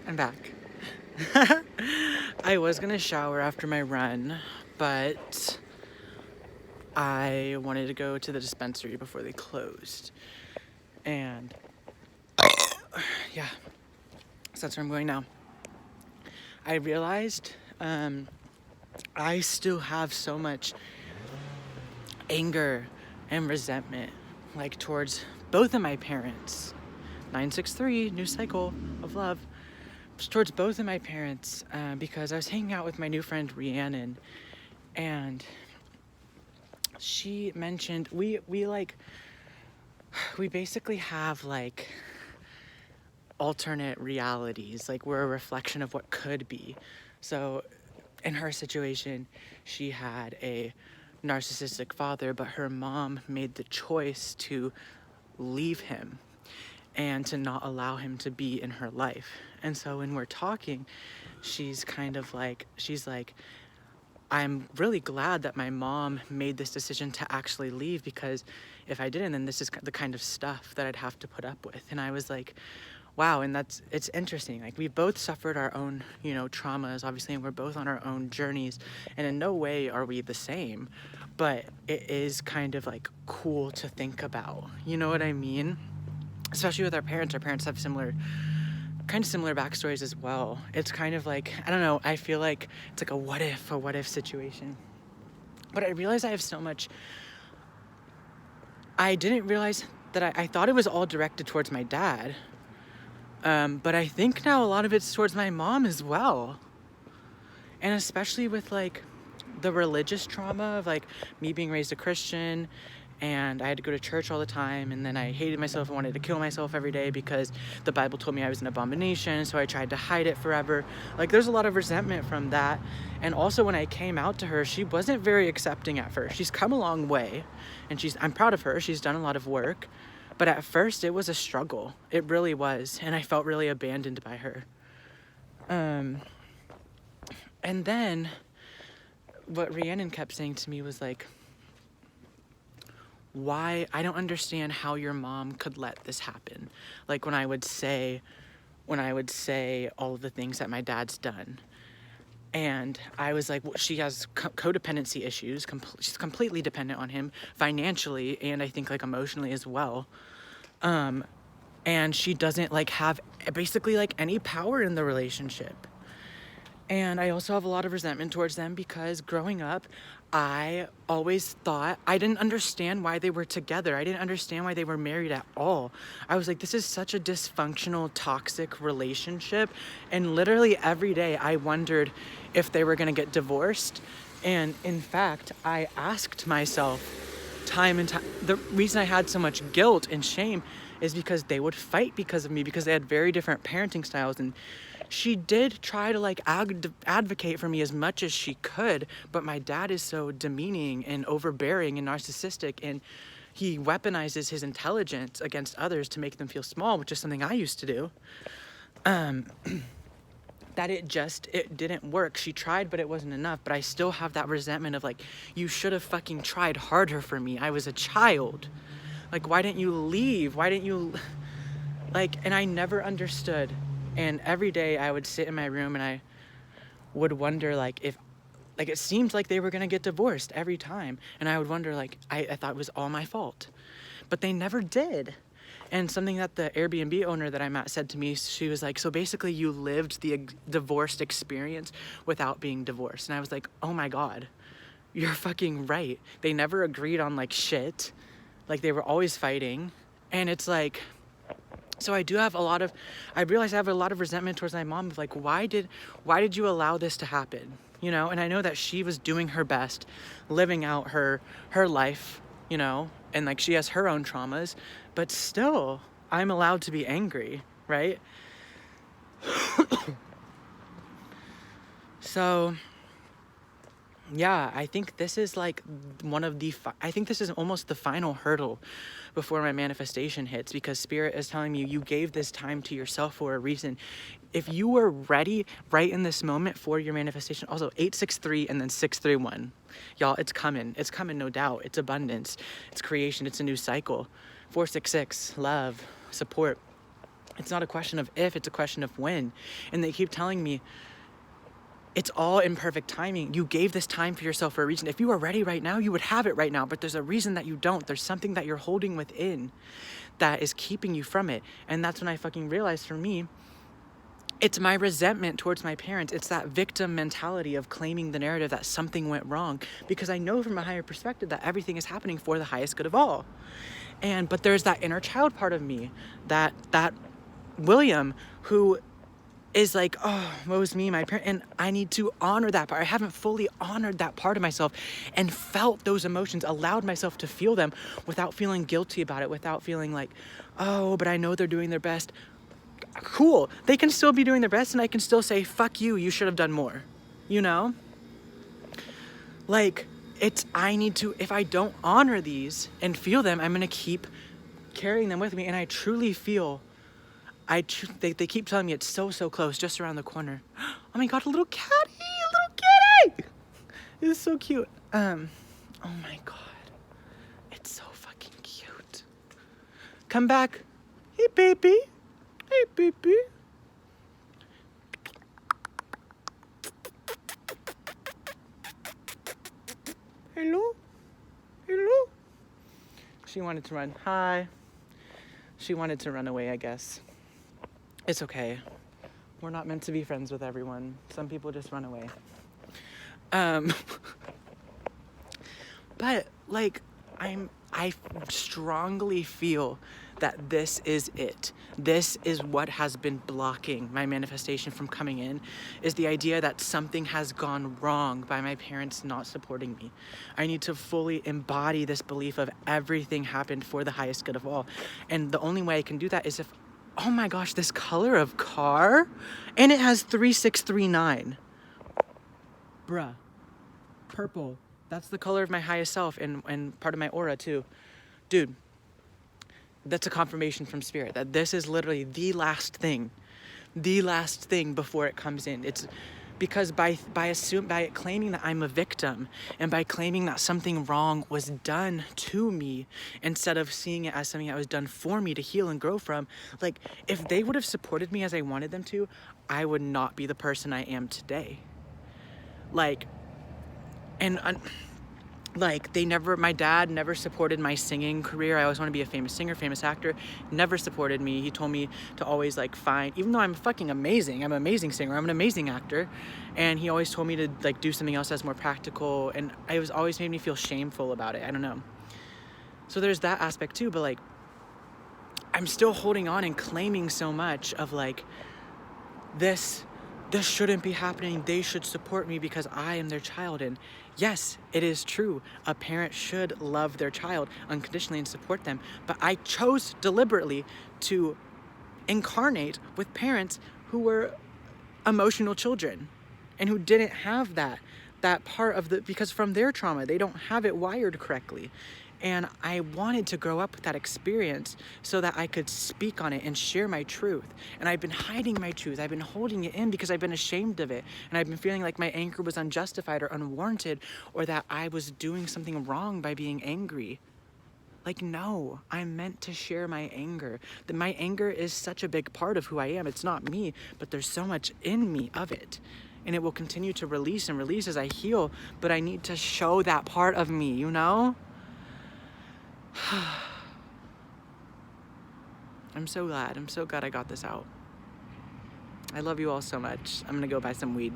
I'm back. I was gonna shower after my run, but I wanted to go to the dispensary before they closed. And yeah, so that's where I'm going now. I realized I still have so much anger and resentment, like towards both of my parents. 963, new cycle of love. Towards both of my parents, because I was hanging out with my new friend Rhiannon, and she mentioned we basically have like alternate realities. Like we're a reflection of what could be. So in her situation, she had a narcissistic father, but her mom made the choice to leave him and to not allow him to be in her life. And so when we're talking, she's like, I'm really glad that my mom made this decision to actually leave, because if I didn't, then this is the kind of stuff that I'd have to put up with. And I was like, wow. And it's interesting. Like we both suffered our own, traumas, obviously, and we're both on our own journeys. And in no way are we the same, but it is kind of like cool to think about, you know what I mean? Especially with our parents. Our parents have similar backstories as well. It's kind of like, I don't know, I feel like it's like a what if situation. But I realize I have so much. I didn't realize that I thought it was all directed towards my dad. But I think now a lot of it's towards my mom as well. And especially with like the religious trauma of like me being raised a Christian, and I had to go to church all the time, and then I hated myself and wanted to kill myself every day because the Bible told me I was an abomination, so I tried to hide it forever. Like there's a lot of resentment from that. And also when I came out to her, she wasn't very accepting at first. She's come a long way, and I'm proud of her. She's done a lot of work, but at first it was a struggle. It really was, and I felt really abandoned by her. And then what Rhiannon kept saying to me was like, why, I don't understand how your mom could let this happen. Like when I would say all of the things that my dad's done. And I was like, well, she has codependency issues. She's completely dependent on him financially, and I think like emotionally as well. And she doesn't like have basically like any power in the relationship. And I also have a lot of resentment towards them because growing up, I always thought, I didn't understand why they were together. I didn't understand why they were married at all. I was like, this is such a dysfunctional, toxic relationship. And literally every day I wondered if they were going to get divorced. And in fact, I asked myself time and time, the reason I had so much guilt and shame is because they would fight because of me, because they had very different parenting styles. And she did try to like advocate for me as much as she could, but my dad is so demeaning and overbearing and narcissistic, and he weaponizes his intelligence against others to make them feel small, which is something I used to do. That it didn't work. She tried, but it wasn't enough. But I still have that resentment of like, you should have fucking tried harder for me. I was a child. Like, why didn't you leave? Why didn't you, like, and I never understood. And every day I would sit in my room and I would wonder, like, if, like, it seemed like they were going to get divorced every time. And I would wonder, like, I thought it was all my fault. But they never did. And something that the Airbnb owner that I met said to me, she was like, so basically you lived the divorced experience without being divorced. And I was like, oh my God, you're fucking right. They never agreed on, like, shit. Like, they were always fighting. And it's like, so I realize I have a lot of resentment towards my mom of like, why did you allow this to happen? You know, and I know that she was doing her best, living out her life, you know, and like she has her own traumas, but still I'm allowed to be angry, right? So yeah, I think this is like I think this is almost the final hurdle before my manifestation hits, because Spirit is telling me you gave this time to yourself for a reason. If you were ready right in this moment for your manifestation, also 863 and then 631, y'all, it's coming, no doubt. It's abundance, it's creation, it's a new cycle. 466, love, support. It's not a question of if, it's a question of when. And they keep telling me, it's all in perfect timing. You gave this time for yourself for a reason. If you were ready right now, you would have it right now, but there's a reason that you don't. There's something that you're holding within that is keeping you from it. And that's when I fucking realized, for me, it's my resentment towards my parents. It's that victim mentality of claiming the narrative that something went wrong, because I know from a higher perspective that everything is happening for the highest good of all. But there's that inner child part of me, that William, who is like, oh, woe is me, my parent, and I need to honor that part. I haven't fully honored that part of myself and felt those emotions, allowed myself to feel them without feeling guilty about it, without feeling like, oh, but I know they're doing their best. Cool, they can still be doing their best, and I can still say, fuck you, you should have done more, you know? Like, I need to, if I don't honor these and feel them, I'm gonna keep carrying them with me, and I truly feel, they keep telling me it's so close, just around the corner. Oh my God, a little kitty! It's so cute. Oh my God, it's so fucking cute. Come back. Hey, baby. Hey, baby. Hello? Hello? She wanted to run. Hi. She wanted to run away, I guess. It's okay. We're not meant to be friends with everyone. Some people just run away. But like, I strongly feel that this is it. This is what has been blocking my manifestation from coming in, is the idea that something has gone wrong by my parents not supporting me. I need to fully embody this belief of everything happened for the highest good of all. And the only way I can do that is if, oh my gosh, this color of car, and it has 3639. Bruh, purple. That's the color of my highest self and part of my aura too. Dude, that's a confirmation from spirit that this is literally the last thing before it comes in. It's because by claiming that I'm a victim, and by claiming that something wrong was done to me, instead of seeing it as something that was done for me to heal and grow from, like, if they would have supported me as I wanted them to, I would not be the person I am today. Like, my dad never supported my singing career. I always wanted to be a famous singer, famous actor. Never supported me. He told me to always find, even though I'm fucking amazing, I'm an amazing singer, I'm an amazing actor. And he always told me to do something else that's more practical. And it was always made me feel shameful about it. I don't know. So there's that aspect too, but I'm still holding on and claiming so much of this shouldn't be happening. They should support me because I am their child. And yes, it is true. A parent should love their child unconditionally and support them. But I chose deliberately to incarnate with parents who were emotional children and who didn't have that part of because from their trauma, they don't have it wired correctly. And I wanted to grow up with that experience so that I could speak on it and share my truth. And I've been hiding my truth. I've been holding it in because I've been ashamed of it. And I've been feeling like my anger was unjustified or unwarranted, or that I was doing something wrong by being angry. No, I'm meant to share my anger. My anger is such a big part of who I am. It's not me, but there's so much in me of it. And it will continue to release and release as I heal. But I need to show that part of me, you know? I'm so glad I got this out. I love you all so much. I'm gonna go buy some weed.